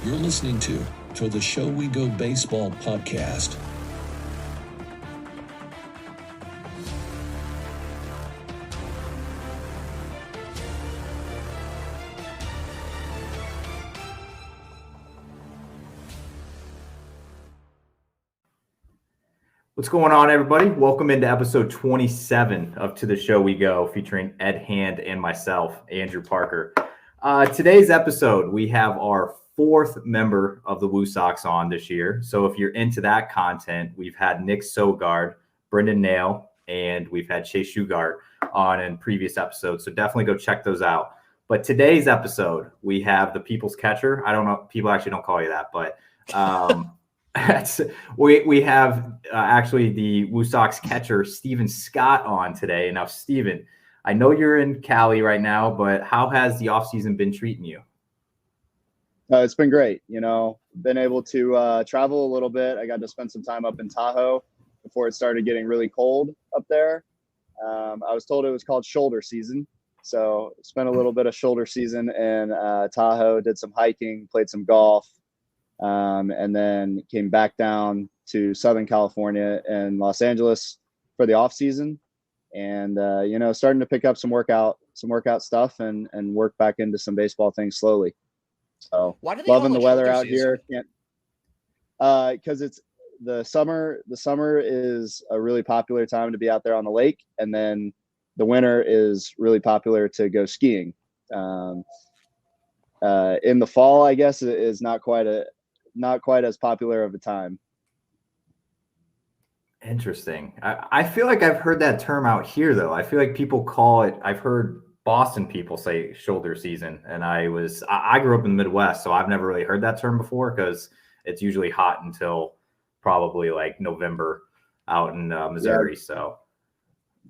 You're listening to the Show We Go Baseball podcast. What's going on, everybody? Welcome into episode 27 of To The Show We Go, featuring Ed Hand and myself, Andrew Parker. Today's episode, we have our fourth member of the WooSox on this year. So if you're into that content, we've had Nick Sogard, Brendan Nail, and we've had Chase Shugart on in previous episodes. So definitely go check those out. But today's episode, we have the People's Catcher. I don't know, people actually don't call you that, but we have actually the WooSox catcher, Steven Scott, on today. Now, Steven, I know you're in Cali right now, but how has the offseason been treating you? It's been great. Been able to travel a little bit. I got to spend some time up in Tahoe before it started getting really cold up there. I was told it was called shoulder season. So spent a little bit of shoulder season in Tahoe, did some hiking, played some golf. And then came back down to Southern California and Los Angeles for the off season, and starting to pick up some workout stuff and work back into some baseball things slowly. So loving the weather out here. Because it's the summer. The summer is a really popular time to be out there on the lake, and then the winter is really popular to go skiing. In the fall, I guess, it is not quite as popular of a time. Interesting. I feel like I've heard that term out here, though. I feel like people call it, I've heard Boston people say shoulder season. And I grew up in the Midwest, so I've never really heard that term before because it's usually hot until probably like November out in Missouri. Yeah. So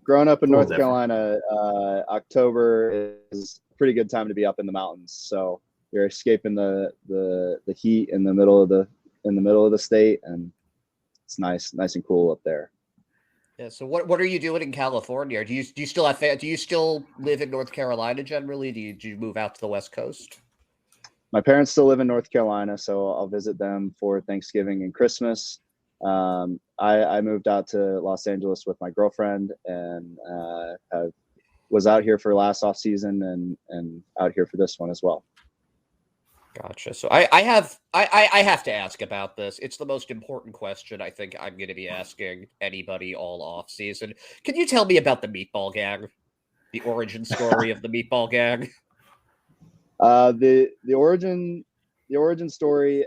growing up in North Carolina, October is a pretty good time to be up in the mountains. So you're escaping the heat in the middle of the state, and it's nice and cool up there. Yeah. So what are you doing in California? Do you still live in North Carolina generally? Do you move out to the West Coast? My parents still live in North Carolina, so I'll visit them for Thanksgiving and Christmas. I moved out to Los Angeles with my girlfriend, and was out here for last off season and out here for this one as well. Gotcha. So I have to ask about this. It's the most important question I think I'm going to be asking anybody all off season. Can you tell me about the Meatball Gang, the origin story of the Meatball Gang? The origin story.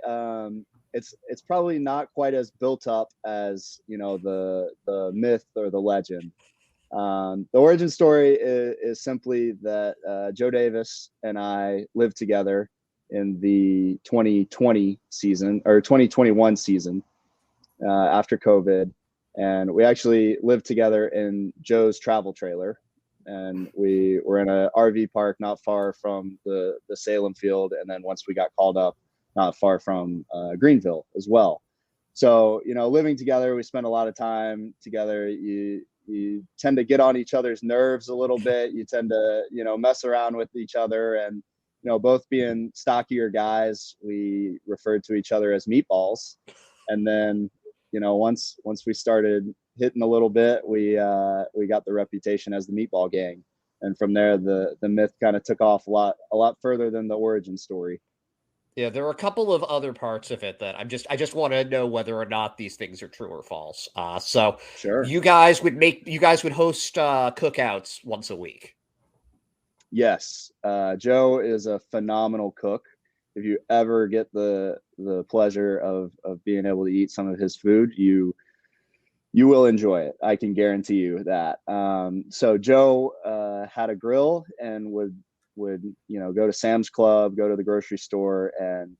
It's probably not quite as built up as the myth or the legend. The origin story is simply that Joe Davis and I lived together in the 2020 season or 2021 season after COVID. And we actually lived together in Joe's travel trailer. And we were in an RV park not far from the Salem field. And then once we got called up, not far from Greenville as well. So, living together, we spent a lot of time together. You tend to get on each other's nerves a little bit. You tend to, mess around with each other. And both being stockier guys, we referred to each other as meatballs. And then, once we started hitting a little bit, we got the reputation as the Meatball Gang. And from there, the myth kind of took off a lot further than the origin story. Yeah, there are a couple of other parts of it that I just want to know whether or not these things are true or false. So sure. You guys would host cookouts once a week. Yes. Joe is a phenomenal cook. If you ever get the pleasure of being able to eat some of his food, you will enjoy it. I can guarantee you that. So Joe had a grill and would go to Sam's Club, go to the grocery store and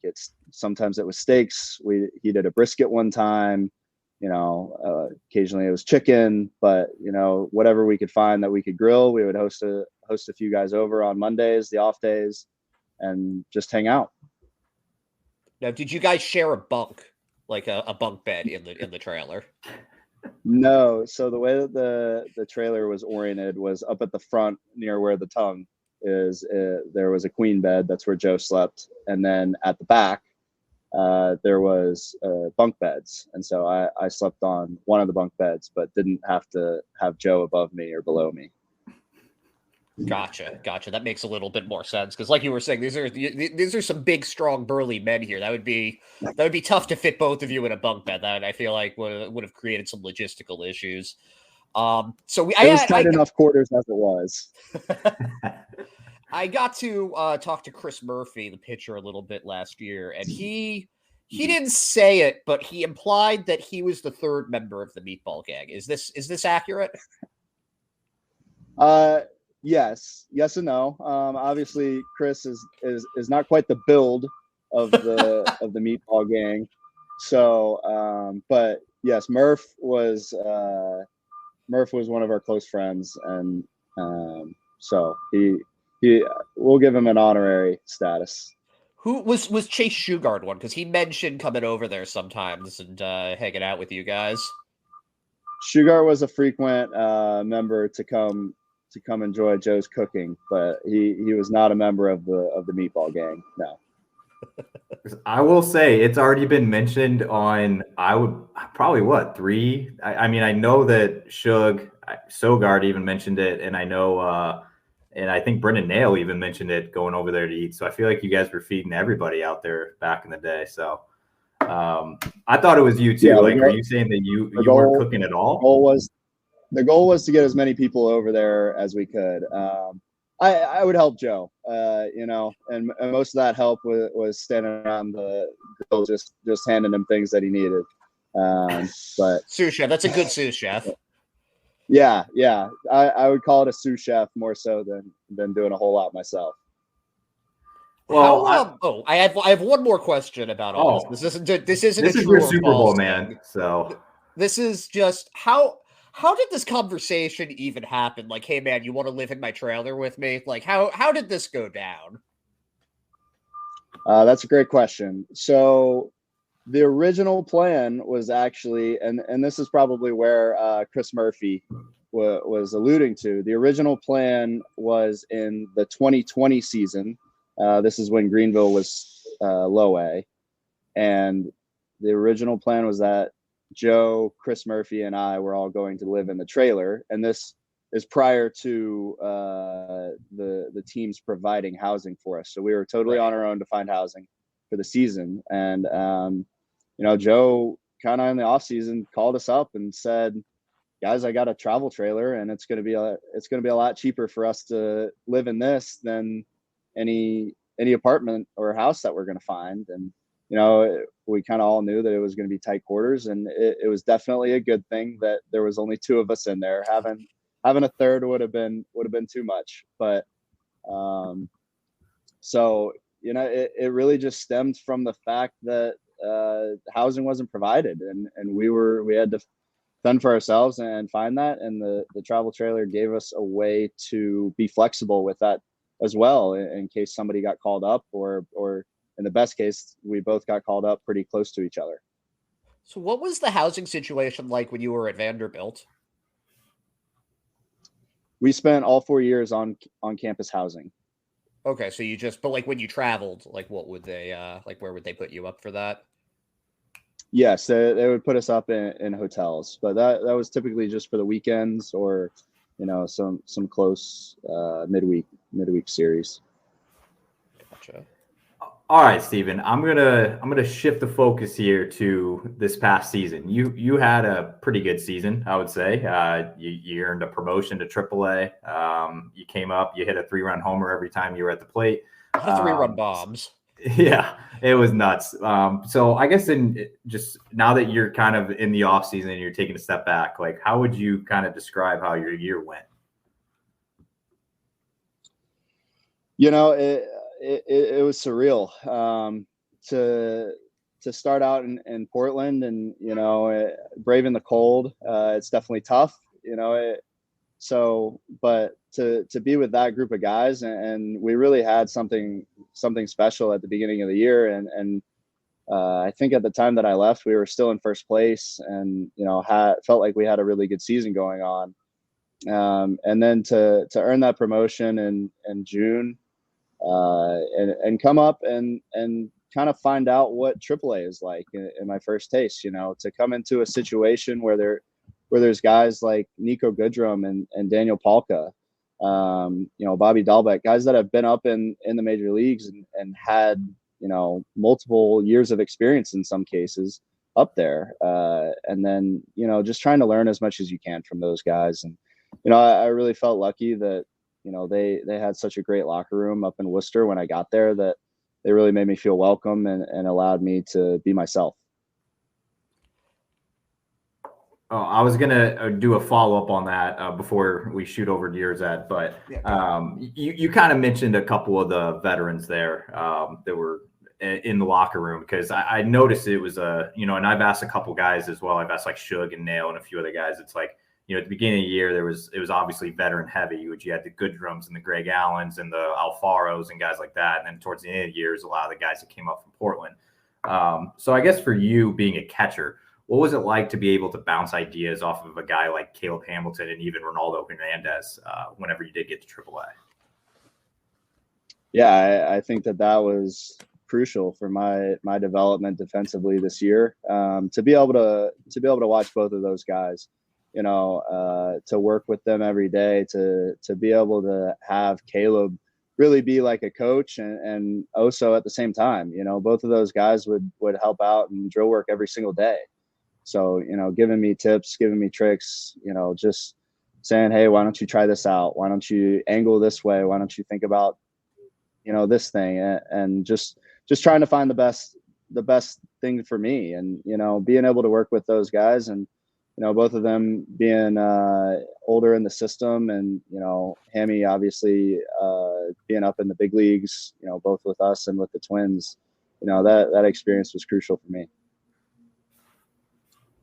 sometimes it was steaks. He did a brisket one time, occasionally it was chicken, but whatever we could find that we could grill, we would host a few guys over on Mondays, the off days, and just hang out. Now, did you guys share a bunk, like a bunk bed in the trailer? No. So the way that the trailer was oriented was up at the front near where the tongue is. There was a queen bed. That's where Joe slept. And then at the back there was bunk beds, and so I slept on one of the bunk beds, but didn't have to have Joe above me or below me. Gotcha. That makes a little bit more sense because, like you were saying, these are some big, strong, burly men here. That would be tough to fit both of you in a bunk bed. That I feel like would have created some logistical issues. So it was tight enough quarters as it was. I got to talk to Chris Murphy, the pitcher, a little bit last year, and he didn't say it, but he implied that he was the third member of the Meatball Gang. Is this accurate? Yes and no. Obviously, Chris is not quite the build of the of the Meatball Gang. So, but yes, Murph was one of our close friends, and so he we'll give him an honorary status. Who was Chase Shugard one? Because he mentioned coming over there sometimes and hanging out with you guys. Shugard was a frequent member to come enjoy Joe's cooking, but he was not a member of the Meatball Gang. No. I will say it's already been mentioned on, I would probably three. I mean, I know that Sogard even mentioned it, and I know, and I think Brendan Nail even mentioned it going over there to eat. So I feel like you guys were feeding everybody out there back in the day. So I thought it was you too. Yeah, like, are you saying that you weren't cooking at all? The goal was to get as many people over there as we could. I would help Joe, and most of that help was standing around the grill, just handing him things that he needed. But sous chef, that's a good sous chef. Yeah. I would call it a sous chef more so than doing a whole lot myself. Well, I have one more question about all this. This isn't this a is true your or Super false Bowl, man. thing. So this is just how did this conversation even happen? Like, hey man, you want to live in my trailer with me? Like, how did this go down? That's a great question. So the original plan was actually, and this is probably where Chris Murphy was alluding to. The original plan was in the 2020 season. This is when Greenville was low A, and the original plan was that Joe, Chris Murphy, and I were all going to live in the trailer, and this is prior to the teams providing housing for us. So we were totally on our own to find housing for the season. And Joe kind of in the off season called us up and said, "Guys, I got a travel trailer, and it's going to be a lot cheaper for us to live in this than any apartment or house that we're going to find." And we kind of all knew that it was going to be tight quarters, and it was definitely a good thing that there was only two of us in there. Having a third would have been too much. But so it really just stemmed from the fact that housing wasn't provided, and we had to fend for ourselves and find that, and the travel trailer gave us a way to be flexible with that as well, in case somebody got called up, or in the best case, we both got called up pretty close to each other. So what was the housing situation like when you were at Vanderbilt? We spent all 4 years on campus housing. Okay, so but like when you traveled, like what would they where would they put you up for that? Yes, they would put us up in hotels, but that was typically just for the weekends, or some close midweek series. Gotcha. all right, Steven, I'm gonna shift the focus here to this past season. You had a pretty good season, I would say. You earned a promotion to AAA. You came up, you hit a 3-run homer every time you were at the plate. 3-run bombs. Yeah, it was nuts. So I guess just now that you're kind of in the off season and you're taking a step back, like how would you kind of describe how your year went? It was surreal to start out in Portland, and braving the cold. It's definitely tough, but to be with that group of guys, and we really had something special at the beginning of the year, and I think at the time that I left, we were still in first place, and felt like we had a really good season going on, and then to earn that promotion in June. And come up and kind of find out what AAA is like in my first taste, to come into a situation where there's guys like Nico Goodrum and Daniel Palka, Bobby Dahlbeck, guys that have been up in the major leagues and had, multiple years of experience in some cases up there. And then, just trying to learn as much as you can from those guys. And, I really felt lucky that, they had such a great locker room up in Worcester when I got there, that they really made me feel welcome and allowed me to be myself. Oh, I was gonna do a follow up on that before we shoot over to yours, Ed. But you kind of mentioned a couple of the veterans there that were in the locker room, because I noticed it was and I've asked a couple guys as well. I've asked like Shug and Nail and a few other guys. It's like, at the beginning of the year, it was obviously veteran heavy, which you had the Goodrums and the Greg Allens and the Alfaros and guys like that. And then towards the end of the year, a lot of the guys that came up from Portland. So I guess for you being a catcher, what was it like to be able to bounce ideas off of a guy like Caleb Hamilton and even Ronaldo Hernandez whenever you did get to AAA? Yeah, I think that was crucial for my development defensively this year. To be able to watch both of those guys, to work with them every day, to be able to have Caleb really be like a coach and also at the same time, both of those guys would help out and drill work every single day. So, giving me tips, giving me tricks, just saying, hey, why don't you try this out? Why don't you angle this way? Why don't you think about, this thing? And just trying to find the best thing for me. And, being able to work with those guys and, both of them being older in the system and, Hammy obviously being up in the big leagues, both with us and with the Twins, that experience was crucial for me.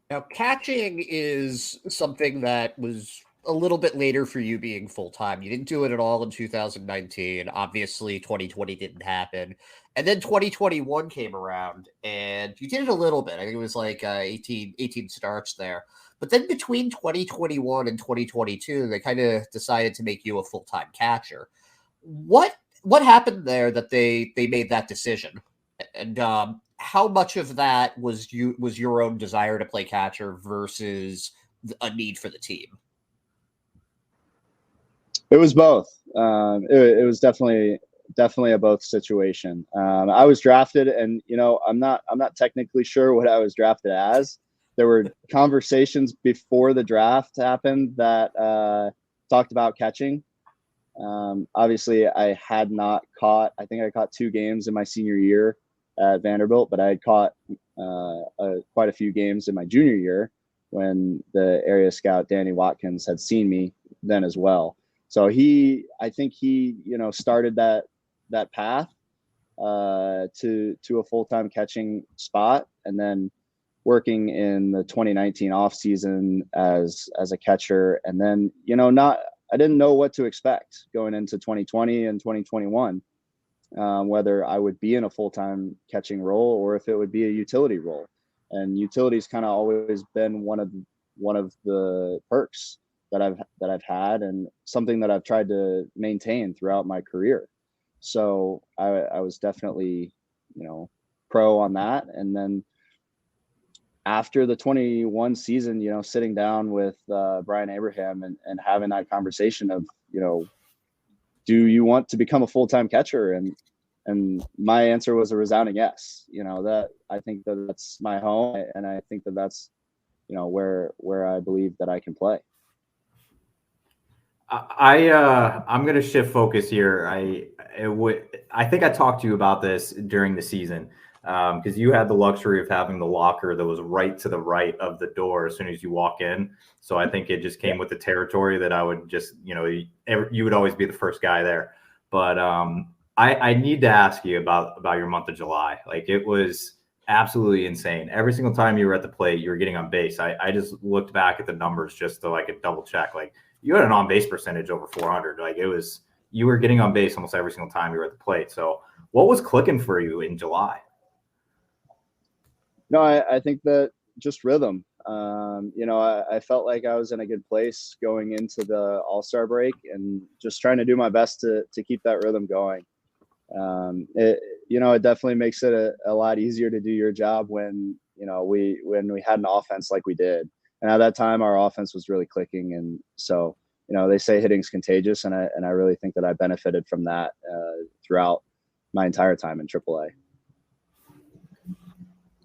Now, catching is something that was a little bit later for you being full-time. You didn't do it at all in 2019. Obviously, 2020 didn't happen. And then 2021 came around, and you did it a little bit. I think it was like 18 starts there. But then between 2021 and 2022, they kind of decided to make you a full-time catcher. What happened there that they made that decision? And how much of that was your own desire to play catcher versus a need for the team? It was both. It was definitely a both situation. I was drafted, and I'm not technically sure what I was drafted as. There were conversations before the draft happened that talked about catching. Obviously, I had not caught. I think I caught 2 games in my senior year at Vanderbilt, but I had caught quite a few games in my junior year when the area scout Danny Watkins had seen me then as well. So I think he started that path to a full-time catching spot, and then working in the 2019 off season as a catcher, and then I didn't know what to expect going into 2020 and 2021. Whether I would be in a full-time catching role or if it would be a utility role. And utility's kind of always been one of the perks that I've had, and something that I've tried to maintain throughout my career. So I was definitely, pro on that. And then after the 21 season, sitting down with Brian Abraham and having that conversation of, do you want to become a full-time catcher? And my answer was a resounding yes. That I think that's my home, and I think that's, where I believe that I can play. I'm going to shift focus here. I think I talked to you about this during the season, because you had the luxury of having the locker that was right to the right of the door as soon as you walk in. So I think it just came with the territory that I would just, you would always be the first guy there. But I need to ask you about your month of July. Like, it was absolutely insane. Every single time you were at the plate, you were getting on base. I just looked back at the numbers just to double check. Like, you had an on base percentage over 400. Like, you were getting on base almost every single time you were at the plate. So what was clicking for you in July? No, I think that just rhythm. I felt like I was in a good place going into the All-Star break, and just trying to do my best to keep that rhythm going. it definitely makes it a lot easier to do your job when we had an offense like we did. And at that time, our offense was really clicking. And so, they say hitting's contagious, and I really think that I benefited from that throughout my entire time in AAA.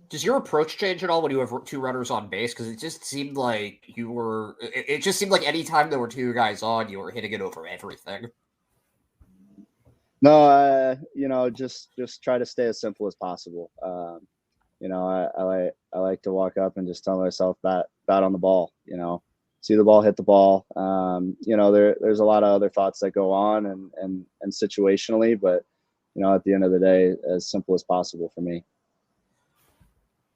Does your approach change at all when you have two runners on base? Because it just seemed like it just seemed like anytime there were two guys on, you were hitting it over everything. No, just try to stay as simple as possible. I like to walk up and just tell myself bat on the ball, see the ball, hit the ball. There's a lot of other thoughts that go on and situationally, but, at the end of the day, as simple as possible for me.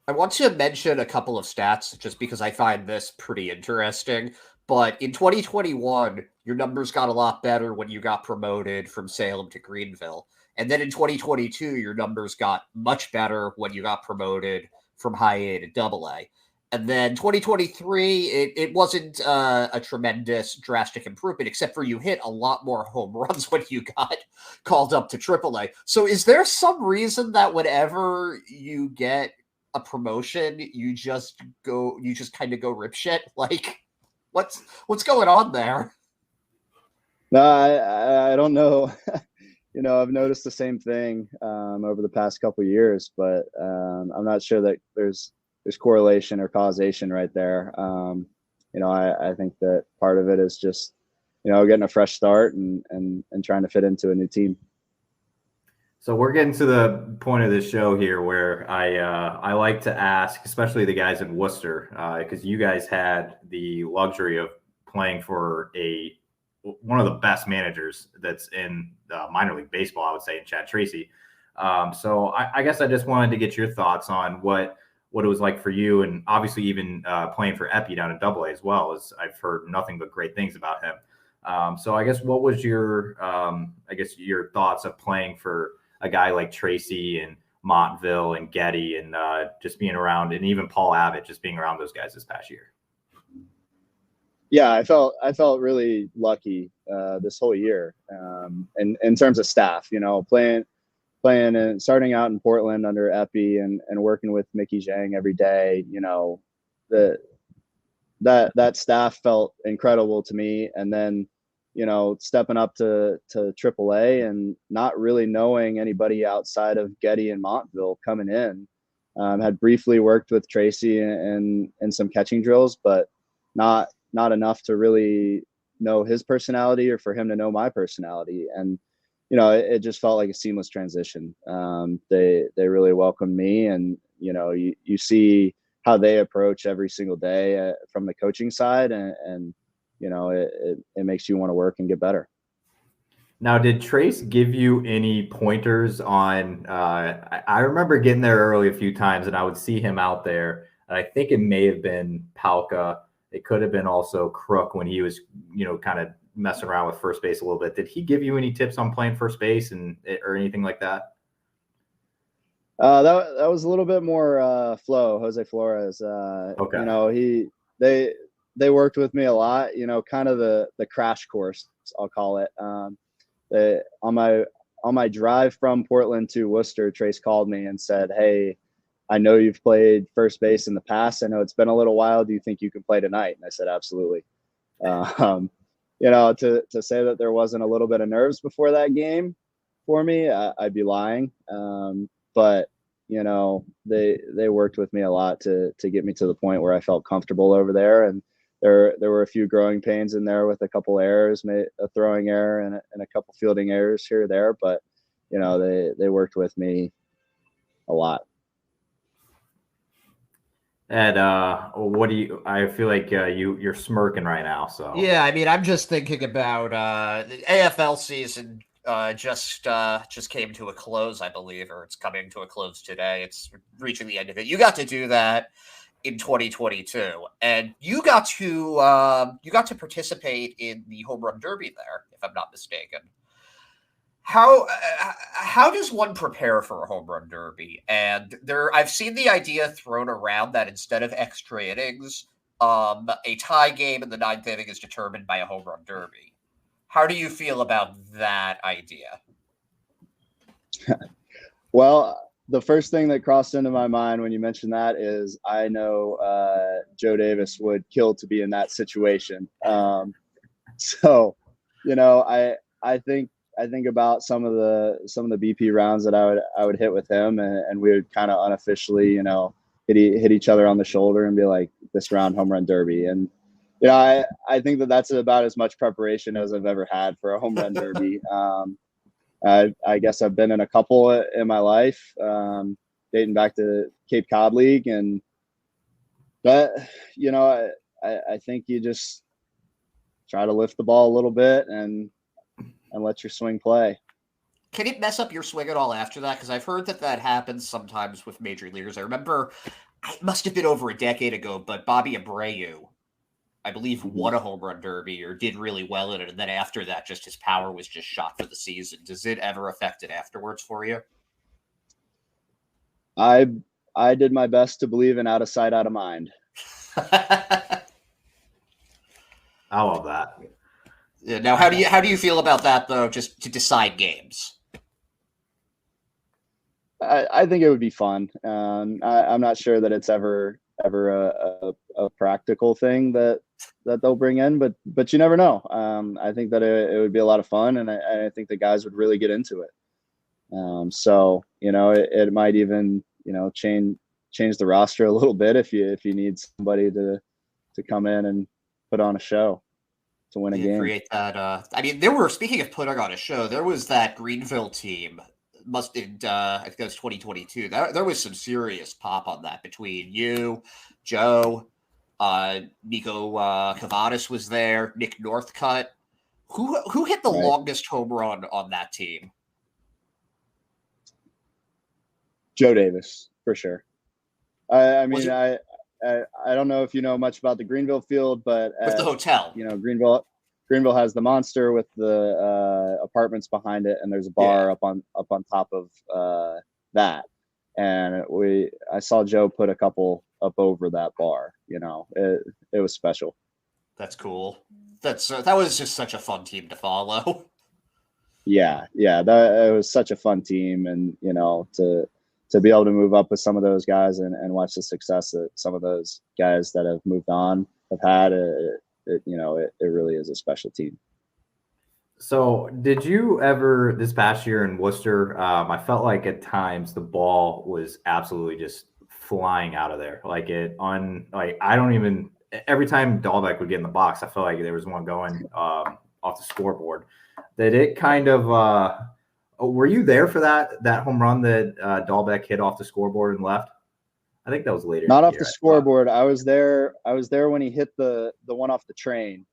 I want to mention a couple of stats just because I find this pretty interesting. But in 2021, your numbers got a lot better when you got promoted from Salem to Greenville. And then in 2022, your numbers got much better when you got promoted from high A to double A. And then 2023, it wasn't a tremendous drastic improvement, except for you hit a lot more home runs when you got called up to triple A. So is there some reason that whenever you get a promotion, you just kind of go ripshit? Like, what's going on there? No, I don't know. I've noticed the same thing over the past couple of years, but I'm not sure that there's correlation or causation right there. I think that part of it is just, getting a fresh start and trying to fit into a new team. So we're getting to the point of the show here where I like to ask, especially the guys in Worcester, because you guys had the luxury of playing for one of the best managers that's in minor league baseball, I would say, in Chad Tracy. So I guess I just wanted to get your thoughts on what it was like for you, and obviously even playing for Epi down in Double A as well, as I've heard nothing but great things about him. So I guess what was your thoughts of playing for a guy like Tracy and Montville and Getty and just being around, and even Paul Abbott, just being around those guys this past year? Yeah, I felt really lucky this whole year, and in terms of staff, playing and starting out in Portland under Epi and working with Mickey Zhang every day. That staff felt incredible to me, and then stepping up to AAA and not really knowing anybody outside of Getty and Montville coming in. Had briefly worked with Tracy in some catching drills, but not enough to really know his personality or for him to know my personality. And, it just felt like a seamless transition. They really welcomed me, and, you see how they approach every single day from the coaching side, and it makes you want to work and get better. Now, did Trace give you any pointers on, I remember getting there early a few times and I would see him out there, and I think it may have been Palka. It could have been also Crook when he was, kind of messing around with first base a little bit. Did he give you any tips on playing first base or anything like that? That was a little bit more Jose Flores. Okay. They worked with me a lot, kind of the crash course, I'll call it. On my drive from Portland to Worcester, Trace called me and said, "Hey, I know you've played first base in the past. I know it's been a little while. Do you think you can play tonight?" And I said, "Absolutely." To say that there wasn't a little bit of nerves before that game for me, I'd be lying. But they worked with me a lot to get me to the point where I felt comfortable over there. And there were a few growing pains in there with a couple errors, a throwing error and a couple fielding errors here or there. But they worked with me a lot. Ed, I feel like you're smirking right now. So Yeah, I mean, I'm just thinking about the AFL season just came to a close, I believe, or it's coming to a close today. It's reaching the end of it. You got to do that in 2022, and you got to participate in the home run derby there, if I'm not mistaken. How does one prepare for a home run derby? And I've seen the idea thrown around that instead of extra innings, a tie game in the ninth inning is determined by a home run derby. How do you feel about that idea? Well, the first thing that crossed into my mind when you mentioned that is I know Joe Davis would kill to be in that situation. So, I think about some of the BP rounds that I would hit with him, and we would kind of unofficially, hit each other on the shoulder and be like, this round home run derby. And I think that that's about as much preparation as I've ever had for a home run derby. I guess I've been in a couple in my life, dating back to Cape Cod League, but I think you just try to lift the ball a little bit and let your swing play. Can it mess up your swing at all after that? Because I've heard that happens sometimes with major leaguers. I remember it must have been over a decade ago, but Bobby Abreu, I believe, won a home run derby or did really well in it, and then after that, just his power was just shot for the season. Does it ever affect it afterwards for you? I did my best to believe in out of sight, out of mind. I love that. Yeah, now, how do you feel about that though? Just to decide games. I think it would be fun. I'm not sure that it's ever a practical thing that they'll bring in, but you never know. I think that it would be a lot of fun, and I think the guys would really get into it. So it might even change the roster a little bit if you need somebody to come in and put on a show to win a game. Create that. There were, speaking of putting on a show, there was that Greenville team. I think that was 2022. There was some serious pop on that between you, Joe, Nico Cavadas was there, Nick Northcutt. Who hit the longest home run on that team? Joe Davis, for sure. I don't know if you know much about the Greenville field, but with the hotel, Greenville has the Monster with the apartments behind it, and there's a bar up on top of that. And I saw Joe put a couple up over that bar. It was special. That's cool. That was just such a fun team to follow. Yeah, it was such a fun team, and to be able to move up with some of those guys and watch the success that some of those guys that have moved on have had, it really is a special team. So did you ever, this past year in Worcester, I felt like at times the ball was absolutely just flying out of there. Every time Dahlbeck would get in the box, I felt like there was one going off the scoreboard. Did it kind of, were you there for that home run that Dahlbeck hit off the scoreboard and left? I think that was later. Not off the scoreboard. I was there when he hit the one off the train.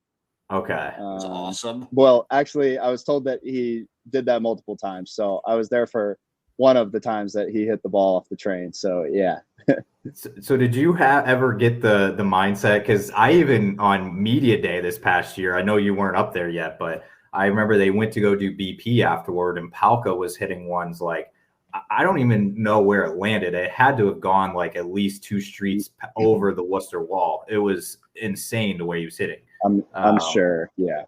Okay. That's awesome. Well, actually, I was told that he did that multiple times. So I was there for one of the times that he hit the ball off the train. So, yeah. So did you ever get the mindset? Because I even on media day this past year, I know you weren't up there yet, but I remember they went to go do BP afterward, and Palka was hitting ones like, I don't even know where it landed. It had to have gone like at least 2 streets over the Worcester wall. It was insane the way he was hitting. I'm sure. Yeah.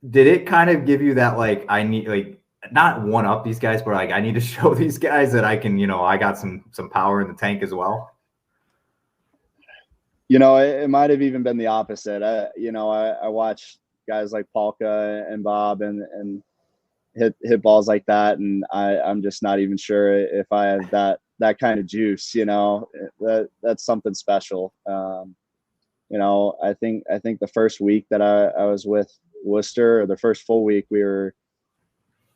Did it kind of give you that, like, I need, not one up these guys, but I need to show these guys that I can, I got some power in the tank as well? It might have even been the opposite. I watch guys like Palka and Bob and hit balls like that, and I'm just not even sure if I have that kind of juice. That's something special. I think the first week that I was with Worcester, or the first full week, we were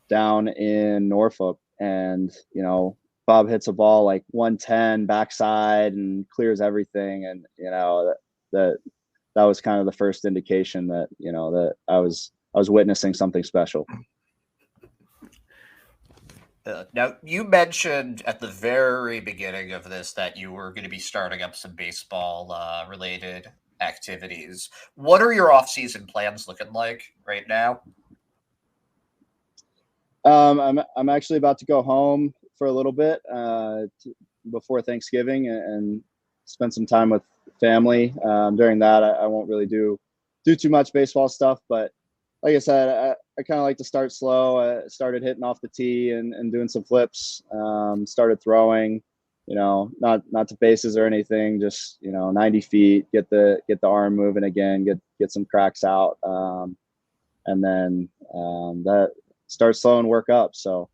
down in Norfolk, and Bob hits a ball like 110 backside and clears everything, and that was kind of the first indication that that I was witnessing something special. Now, you mentioned at the very beginning of this that you were going to be starting up some baseball related activities. What are your off-season plans looking like right now? I'm actually about to go home for a little bit before Thanksgiving and spend some time with family. During that, I won't really do too much baseball stuff, but like I said, I kind of like to start slow. I started hitting off the tee and doing some flips. Started throwing, not to bases or anything, just 90 feet, get the arm moving again, get some cracks out, and then that start slow and work up. So,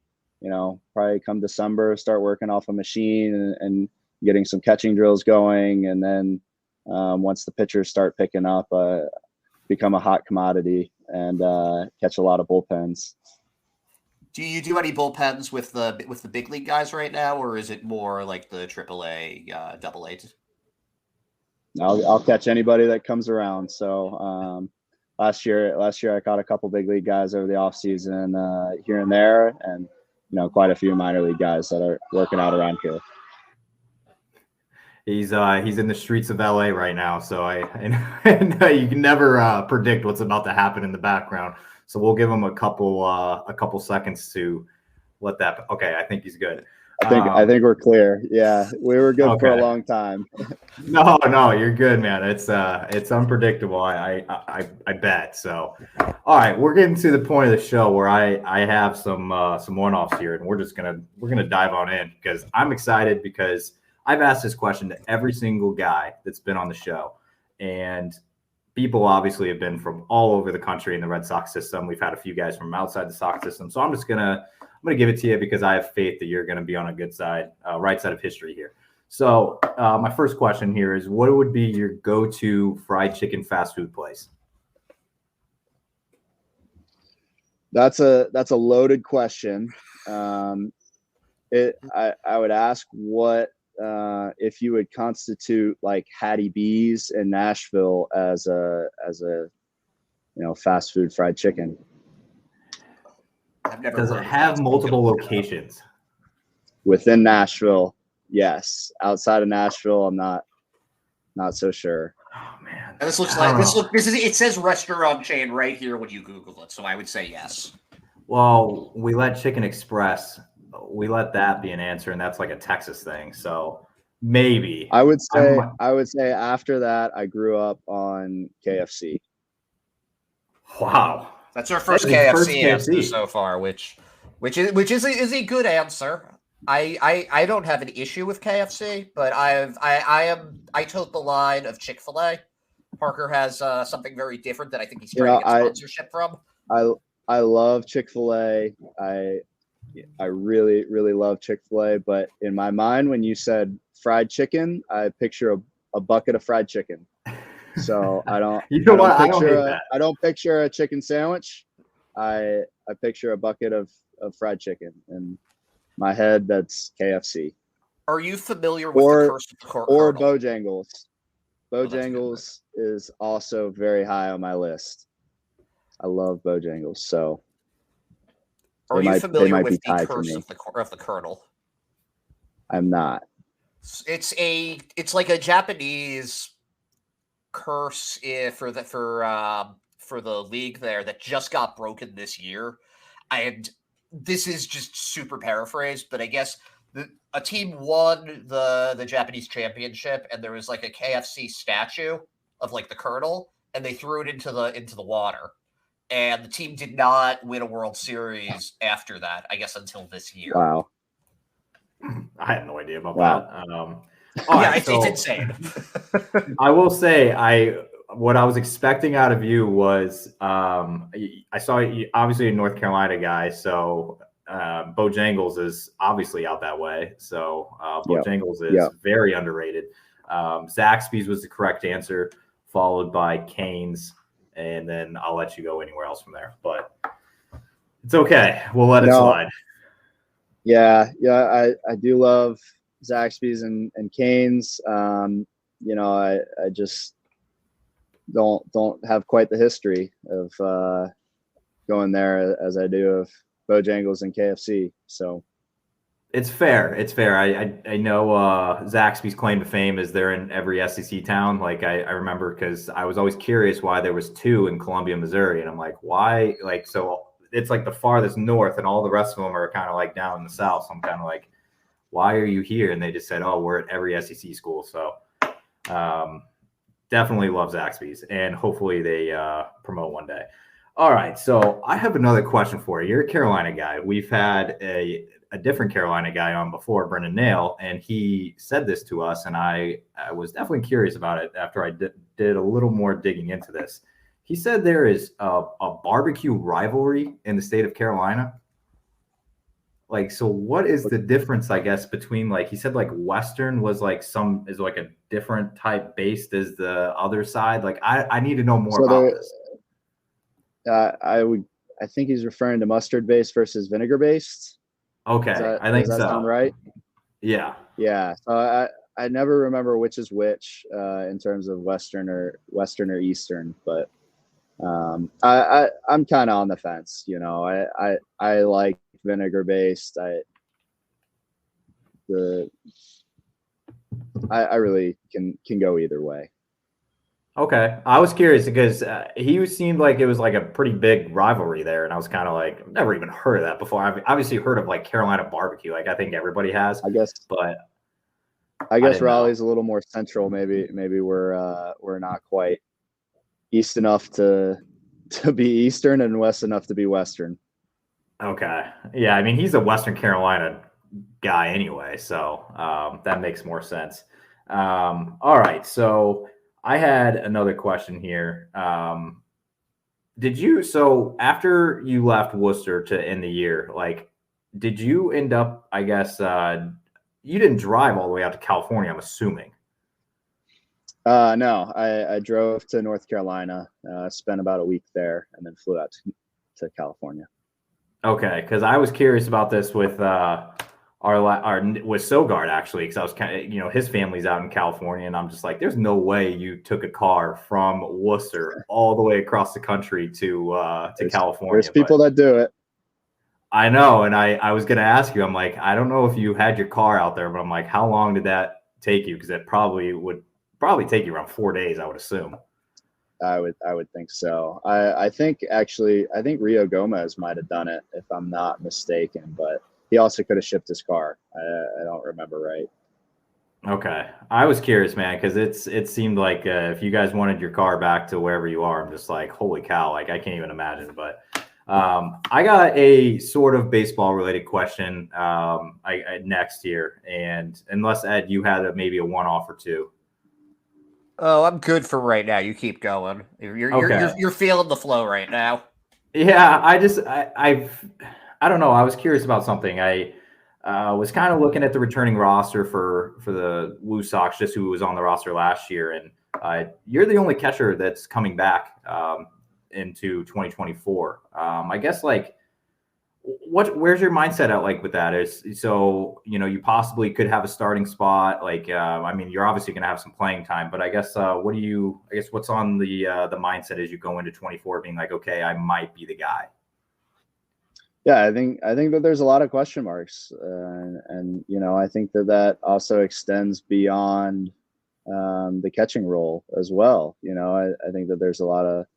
probably come December, start working off a machine and getting some catching drills going, and then once the pitchers start picking up, become a hot commodity and catch a lot of bullpens. Do you do any bullpens with the big league guys right now, or is it more like the AAA, AA? I'll catch anybody that comes around. So last year I caught a couple big league guys over the off season here and there, and quite a few minor league guys that are working out around here. He's in the streets of LA right now, so and you can never predict what's about to happen in the background. So we'll give him a couple seconds to let that. Okay, I think he's good. I think we're clear. Yeah, we were good for a long time. No, you're good, man. It's unpredictable. I bet. So, all right, we're getting to the point of the show where I have some one-offs here, and we're gonna dive on in because I'm excited because I've asked this question to every single guy that's been on the show, and people obviously have been from all over the country in the Red Sox system. We've had a few guys from outside the Sox system, so I'm gonna give it to you because I have faith that you're gonna be on a good side, right side of history here. So my first question here is, what would be your go-to fried chicken fast food place? That's a loaded question. I would ask what if you would constitute like Hattie B's in Nashville as a fast food fried chicken. I've never. Does it have multiple locations within Nashville? Yes. Outside of Nashville, I'm not so sure. Oh man, And it says restaurant chain right here when you Google it, so I would say yes. Well, we let Chicken Express. We let that be an answer, and that's like a Texas thing. So maybe I would say after that, I grew up on KFC. Wow, that's our first KFC answer so far, which is a good answer. I don't have an issue with KFC, but I took the line of Chick-fil-A. Parker has something very different that I think he's trying to get sponsorship from. I love Chick-fil-A. I really, really love Chick-fil-A, but in my mind, when you said fried chicken, I picture a bucket of fried chicken. So I don't. I don't picture a chicken sandwich. I picture a bucket of fried chicken. In my head, that's KFC. Are you familiar with the Curse of the Colonel? Or Bojangles? Bojangles is also very high on my list. I love Bojangles. So. Are you familiar with the Curse of the Colonel? I'm not. It's like a Japanese curse for the league there that just got broken this year, and this is just super paraphrased, but I guess a team won the Japanese championship, and there was like a KFC statue of like the Colonel, and they threw it into the water. And the team did not win a World Series after that, I guess, until this year. Wow. I had no idea about that. It's insane. I will say, what I was expecting out of you was, I saw you obviously a North Carolina guy, so Bojangles is obviously out that way. So Bojangles is very underrated. Zaxby's was the correct answer, followed by Cane's. And then I'll let you go anywhere else from there. But it's okay. We'll let it slide. Yeah, I do love Zaxby's and Cane's. I just don't have quite the history of going there as I do of Bojangles and KFC. So it's fair. I know Zaxby's claim to fame is they're in every SEC town. Like I remember because I was always curious why there was two in Columbia, Missouri, and I'm like, why? Like, so it's like the farthest north, and all the rest of them are kind of like down in the south. So I'm kind of like, why are you here? And they just said, oh, we're at every SEC school. So definitely love Zaxby's, and hopefully they promote one day. All right, so I have another question for you. You're a Carolina guy. We've had a different Carolina guy on before, Brendan Nail, and he said this to us, and I was definitely curious about it after I did a little more digging into this. He said there is a barbecue rivalry in the state of Carolina. Like, so what is the difference, I guess, between, like, he said, like, Western was like is like a different type based as the other side. Like, I need to know more about this. I think he's referring to mustard based versus vinegar based. Okay, I think does that so. sound right? Yeah. Yeah. So I never remember which is which in terms of Western or Eastern, but I'm kind of on the fence. You know, I like vinegar based. I really can go either way. Okay, I was curious because he seemed like it was like a pretty big rivalry there, and I was kind of like, I've never even heard of that before. I've obviously heard of like Carolina barbecue, like I think everybody has. I guess, but I guess didn't Raleigh's know. a little more central. Maybe we're not quite east enough to be Eastern and west enough to be Western. Okay, yeah, I mean he's a Western Carolina guy anyway, so that makes more sense. All right, so I had another question here. So after you left Worcester to end the year, like, did you end up, I guess, you didn't drive all the way out to California, I'm assuming. No, I drove to North Carolina, spent about a week there, and then flew out to California. Okay, because I was curious about this with with Sogard actually, because I was kind of, his family's out in California, and I'm just like, there's no way you took a car from Worcester all the way across the country to California. There's people that do it. I know, and I was gonna ask you, I'm like, I don't know if you had your car out there, but I'm like, how long did that take you? Because it would take you around 4 days, I would assume. I would think so. I think Rio Gomez might have done it if I'm not mistaken, but he also could have shipped his car. I don't remember right. Okay, I was curious, man, because it seemed like if you guys wanted your car back to wherever you are, I'm just like, holy cow, like I can't even imagine. But I got a sort of baseball related question next here, and unless Ed, you had maybe a one-off or two. Oh, I'm good for right now. You keep going. You're feeling the flow right now. Yeah, I don't know. I was curious about something. I was kind of looking at the returning roster for the WooSox, just who was on the roster last year, and you're the only catcher that's coming back into 2024. I guess, like, where's your mindset at, like, with that? You possibly could have a starting spot. Like, I mean, you're obviously going to have some playing time, but I guess what's on the mindset as you go into 24, being like, okay, I might be the guy. Yeah, I think that there's a lot of question marks, and I think that also extends beyond the catching role as well. I think that there's a lot of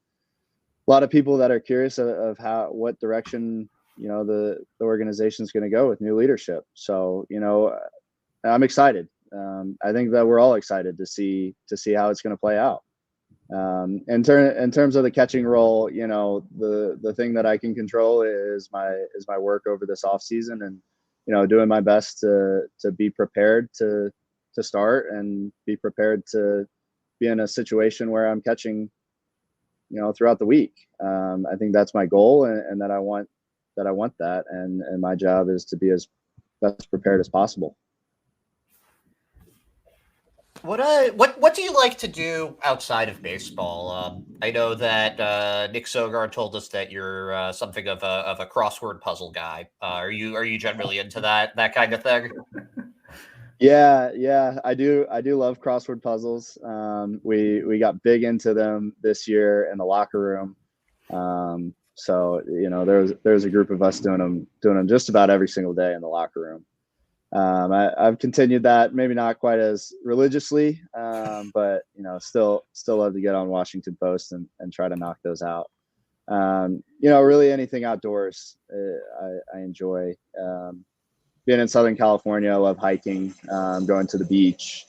people that are curious of what direction the organization is going to go with new leadership. So I'm excited. I think that we're all excited to see how it's going to play out. In terms of the catching role, the thing that I can control is my work over this off season, and doing my best to be prepared to start and be prepared to be in a situation where I'm catching throughout the week. I think that's my goal, and that I want that, and my job is to be as best prepared as possible. What do you like to do outside of baseball? I know that Nick Sogard told us that you're something of a crossword puzzle guy. Are you generally into that kind of thing? Yeah, I do love crossword puzzles. We got big into them this year in the locker room. So there's a group of us doing them just about every single day in the locker room. I've continued that, maybe not quite as religiously, but still love to get on Washington Post and try to knock those out. Really anything outdoors, I enjoy. Being in Southern California, I love hiking, going to the beach.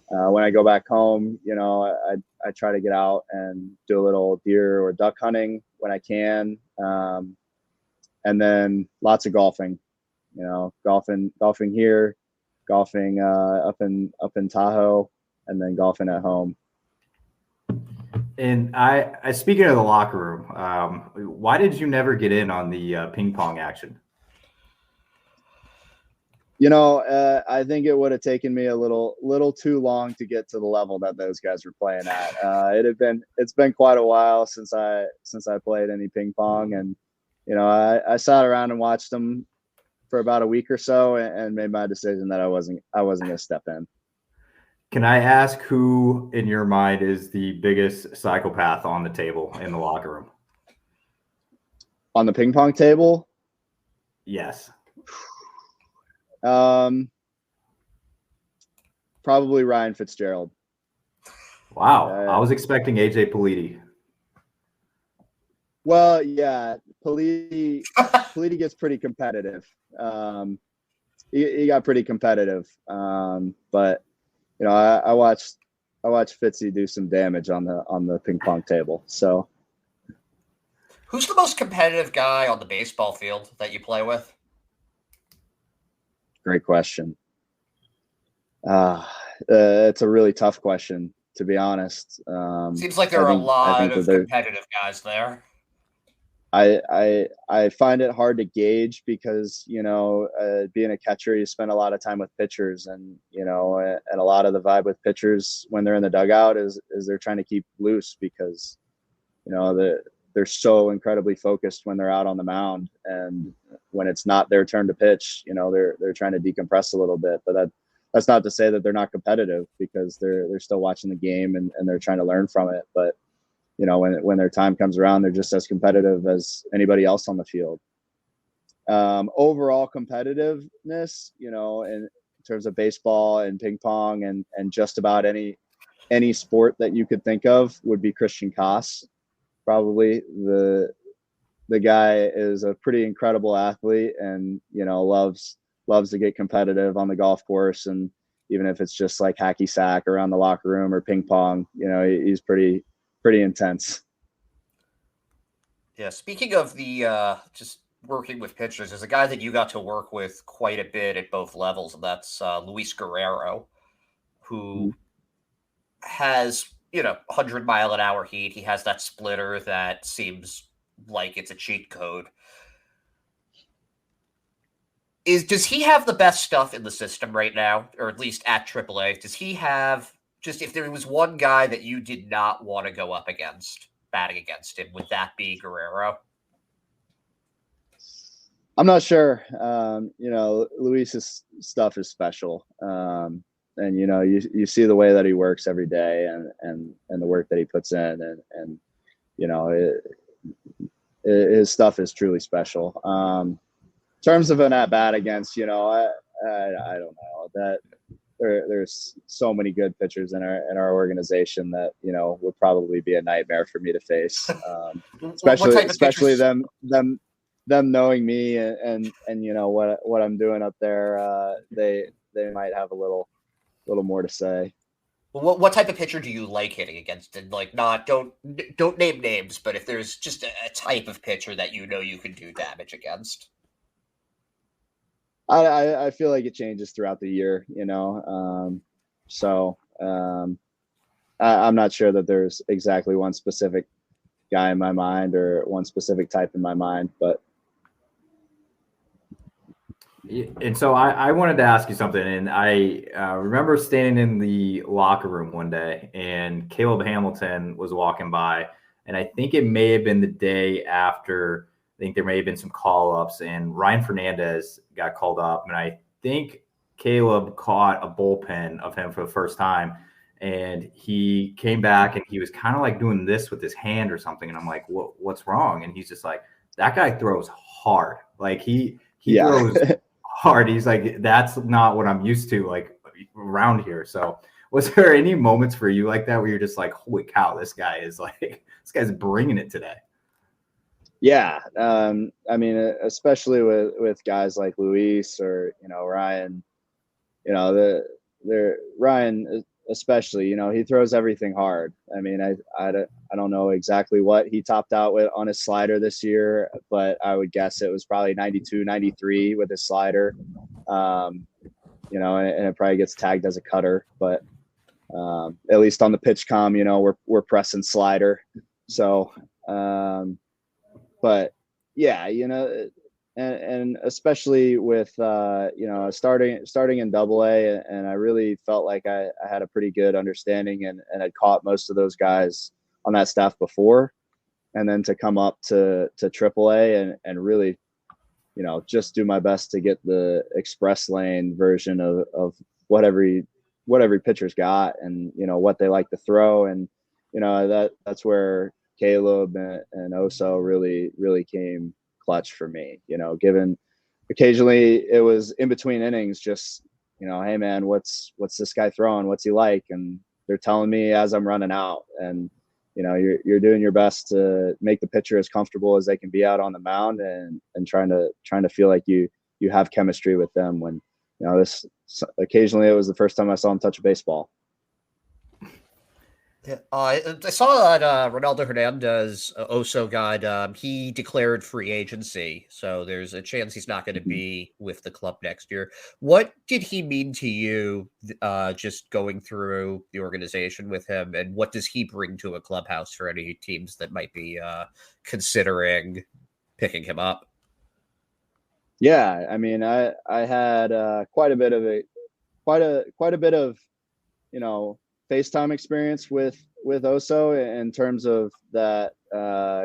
When I go back home, I I try to get out and do a little deer or duck hunting when I can. And then lots of golfing, golfing here, golfing up in Tahoe, and then golfing at home. And I speaking of the locker room, why did you never get in on the ping pong action? I think it would have taken me a little too long to get to the level that those guys were playing at. It's been quite a while since I played any ping pong, and I sat around and watched them for about a week or so, and made my decision that I wasn't going to step in. Can I ask who, in your mind, is the biggest psychopath on the table in the locker room? On the ping pong table? Yes. Probably Ryan Fitzgerald. Wow. I was expecting AJ Politi. Well, yeah, Politi gets pretty competitive. He got pretty competitive. But I watched Fitzy do some damage on the ping pong table. So, who's the most competitive guy on the baseball field that you play with? Great question. It's a really tough question, to be honest. Seems like there are a lot of competitive guys there. I find it hard to gauge because, being a catcher, you spend a lot of time with pitchers, and a lot of the vibe with pitchers when they're in the dugout is they're trying to keep loose because, they're so incredibly focused when they're out on the mound, and when it's not their turn to pitch, they're trying to decompress a little bit. But that's not to say that they're not competitive, because they're still watching the game and they're trying to learn from it. But when their time comes around, they're just as competitive as anybody else on the field. Overall competitiveness, in terms of baseball and ping pong and just about any sport that you could think of, would be Christian Koss. Probably the guy is a pretty incredible athlete, and loves to get competitive on the golf course, and even if it's just like hacky sack around the locker room or ping pong, he's pretty intense. Yeah, speaking of the just working with pitchers, there's a guy that you got to work with quite a bit at both levels, and that's Luis Guerrero, who has 100-mile-an-hour heat. He has that splitter that seems like it's a cheat code. Does he have the best stuff in the system right now, or at least at AAA? Does he have, just if there was one guy that you did not want to go up against, batting against him, would that be Guerrero? I'm not sure. Luis's stuff is special. And you see the way that he works every day, and the work that he puts in, and his stuff is truly special. In terms of an at bat against, I don't know that there's so many good pitchers in our organization that would probably be a nightmare for me to face. Especially them knowing me and what I'm doing up there. They might have a little more to say. Well, what type of pitcher do you like hitting against? And don't name names, but if there's just a type of pitcher that you can do damage against. I feel like it changes throughout the year, so I'm not sure that there's exactly one specific guy in my mind or one specific type in my mind, but. And so I wanted to ask you something, and I remember standing in the locker room one day, and Caleb Hamilton was walking by, and I think it may have been the day after. I think there may have been some call-ups, and Ryan Fernandez got called up, and I think Caleb caught a bullpen of him for the first time, and he came back, and he was kind of like doing this with his hand or something, and I'm like, what's wrong? And he's just like, that guy throws hard. Like he throws hard. He's like, that's not what I'm used to, like, around here. So was there any moments for you like that where you're just like, holy cow, this guy's bringing it today? Yeah. I mean, especially with guys like Luis or, Ryan, Ryan especially, he throws everything hard. I mean, I don't know exactly what he topped out with on his slider this year, but I would guess it was probably 92, 93 with his slider. And it probably gets tagged as a cutter, but at least on the pitch com, we're pressing slider. So, but yeah, and especially with, starting in AA, and I really felt like I had a pretty good understanding and had caught most of those guys on that staff before. And then to come up to AAA and really, just do my best to get the express lane version of what every pitcher's got and, what they like to throw. And, that's where Caleb and Oso really came clutch for me, given occasionally it was in between innings, just, hey man, what's this guy throwing? What's he like? And they're telling me as I'm running out, and, you're doing your best to make the pitcher as comfortable as they can be out on the mound and trying to feel like you have chemistry with them when, this occasionally it was the first time I saw him touch a baseball. Yeah, I saw that Ronaldo Hernandez Oso got he declared free agency, so there's a chance he's not going to be with the club next year. What did he mean to you, just going through the organization with him, and what does he bring to a clubhouse for any teams that might be considering picking him up? Yeah, I mean, I had quite a bit of FaceTime experience with Oso in terms of that,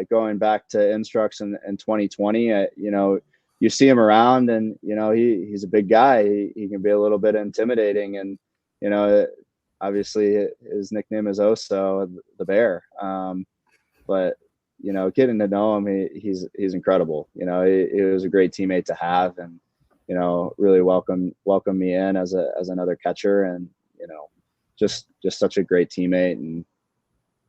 going back to Instructs in 2020. You see him around, and he's a big guy. He can be a little bit intimidating, and obviously his nickname is Oso, the Bear. But getting to know him, he's incredible. He was a great teammate to have, and really welcomed me in as another catcher, and just such a great teammate and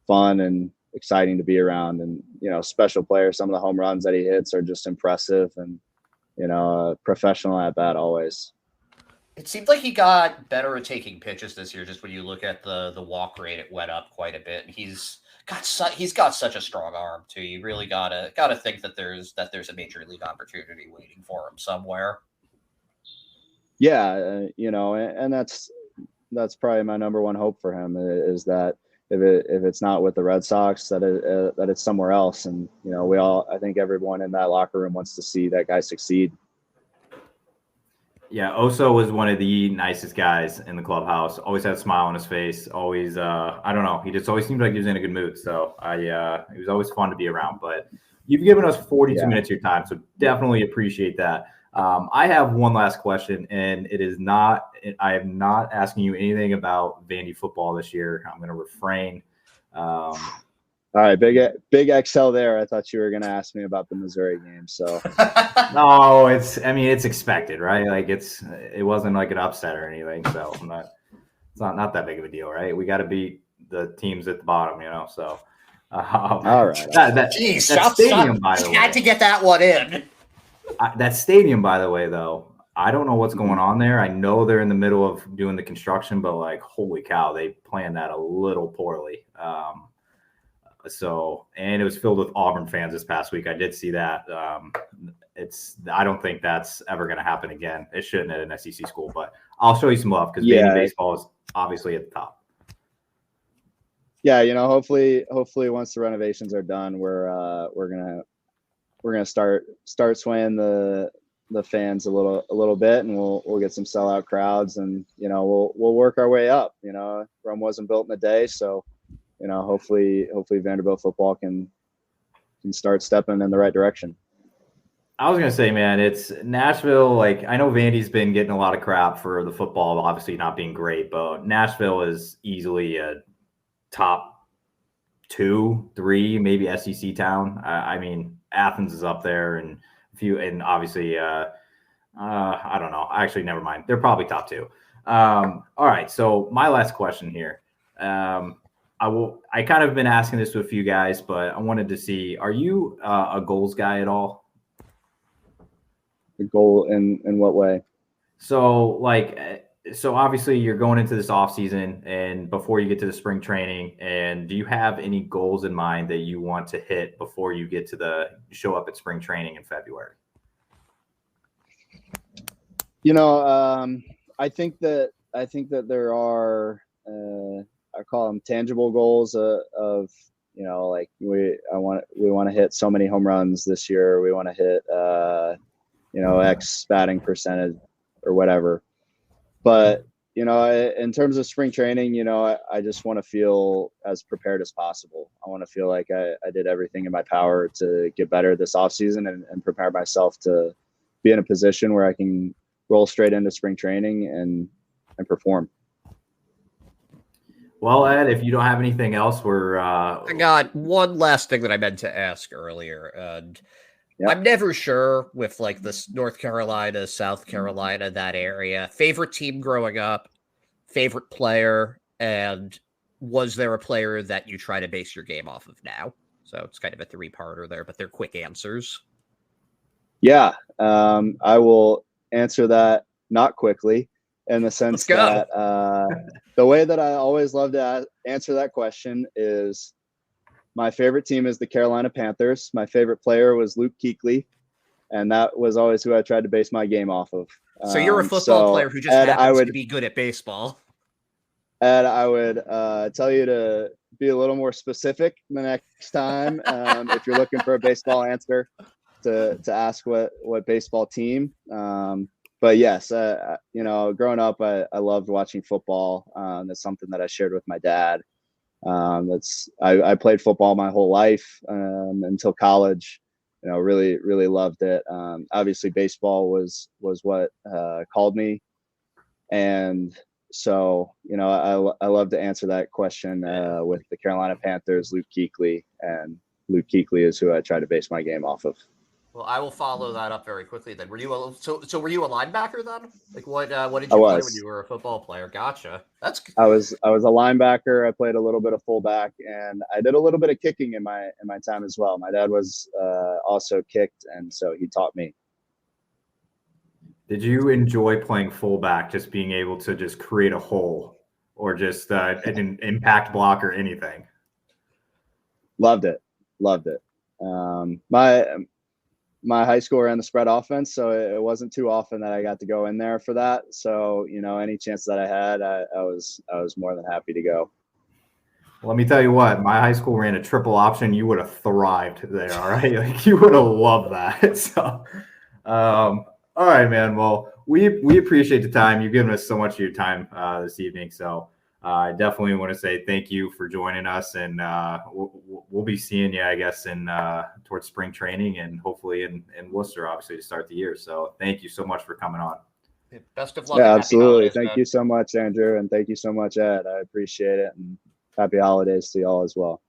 fun and exciting to be around, and special player. Some of the home runs that he hits are just impressive, and professional at bat always. It seemed like he got better at taking pitches this year. Just when you look at the walk rate, it went up quite a bit. He's got such a strong arm too. You really gotta think that there's a major league opportunity waiting for him somewhere. Yeah, and that's probably my number one hope for him, is that if it's not with the Red Sox, that it's somewhere else. And I think everyone in that locker room wants to see that guy succeed. Yeah, Oso was one of the nicest guys in the clubhouse. Always had a smile on his face. Always, I don't know, he just always seemed like he was in a good mood. So it was always fun to be around. But you've given us 42 minutes of your time, so definitely appreciate that. I have one last question, and I am not asking you anything about Vandy football this year. I'm going to refrain. All right, big XL there. I thought you were going to ask me about the Missouri game. So no, it's expected, right? Like it wasn't like an upset or anything. So it's not that big of a deal, right? We got to beat the teams at the bottom, So all right. That stadium, by the way, had to get that one in. That stadium, by the way, though, I don't know what's going on there. I know they're in the middle of doing the construction, but like, holy cow, they planned that a little poorly. And it was filled with Auburn fans this past week. I did see that. I don't think that's ever going to happen again. It shouldn't at an SEC school, but I'll show you some love because Vandy baseball is obviously at the top. Yeah, hopefully once the renovations are done, we're gonna start swaying the fans a little bit, and we'll get some sellout crowds, and we'll work our way up. Rome wasn't built in a day, so hopefully Vanderbilt football can start stepping in the right direction. I was gonna say, man, it's Nashville. Like, I know Vandy's been getting a lot of crap for the football, obviously not being great, but Nashville is easily a top 2, 3, maybe SEC town. I mean, Athens is up there, and obviously, I don't know. Actually, never mind. They're probably top 2. All right. So my last question here. I kind of been asking this to a few guys, but I wanted to see: are you a goals guy at all? A goal in what way? So, like, so obviously you're going into this off season and before you get to the spring training, and do you have any goals in mind that you want to hit before you get to the show up at spring training in February? I think that there are I call them tangible goals of like we want to hit so many home runs this year. We want to hit X batting percentage or whatever. But in terms of spring training, I just want to feel as prepared as possible. I want to feel like I did everything in my power to get better this offseason and prepare myself to be in a position where I can roll straight into spring training and perform. Well, Ed, if you don't have anything else, we're I got one last thing that I meant to ask earlier. And Yep. I'm never sure with like this North Carolina, South Carolina, that area. Favorite team growing up, favorite player, and was there a player that you try to base your game off of now? So it's kind of a three-parter there, but they're quick answers. Yeah, I will answer that not quickly in the sense that the way that I always love to answer that question is my favorite team is the Carolina Panthers. My favorite player was Luke Kuechly, and that was always who I tried to base my game off of. So you're a football player who just happens to be good at baseball. Ed, I would tell you to be a little more specific the next time if you're looking for a baseball answer to ask what baseball team. But yes, growing up, I loved watching football. That's something that I shared with my dad. I played football my whole life until college. Really, really loved it. Obviously, baseball was what called me, and so I love to answer that question with the Carolina Panthers, Luke Kuechly, and Luke Kuechly is who I try to base my game off of. Well, I will follow that up very quickly. Then, were you a linebacker then? Like, what did you play when you were a football player? Gotcha. I was a linebacker. I played a little bit of fullback, and I did a little bit of kicking in my time as well. My dad was also kicked, and so he taught me. Did you enjoy playing fullback, just being able to just create a hole or just an impact block or anything? Loved it. My high school ran the spread offense, so it wasn't too often that I got to go in there for that. So, any chance that I had, I was more than happy to go. Let me tell you what, my high school ran a triple option. You would have thrived there, all right? Like, you would have loved that. So, all right, man. Well, we appreciate the time. You've given us so much of your time this evening. So I definitely want to say thank you for joining us, and we'll be seeing you, I guess, in towards spring training and hopefully in Worcester, obviously, to start the year. So thank you so much for coming on. Best of luck. Yeah, absolutely. Thank you so much, Andrew, and thank you so much, Ed. I appreciate it, and happy holidays to y'all as well.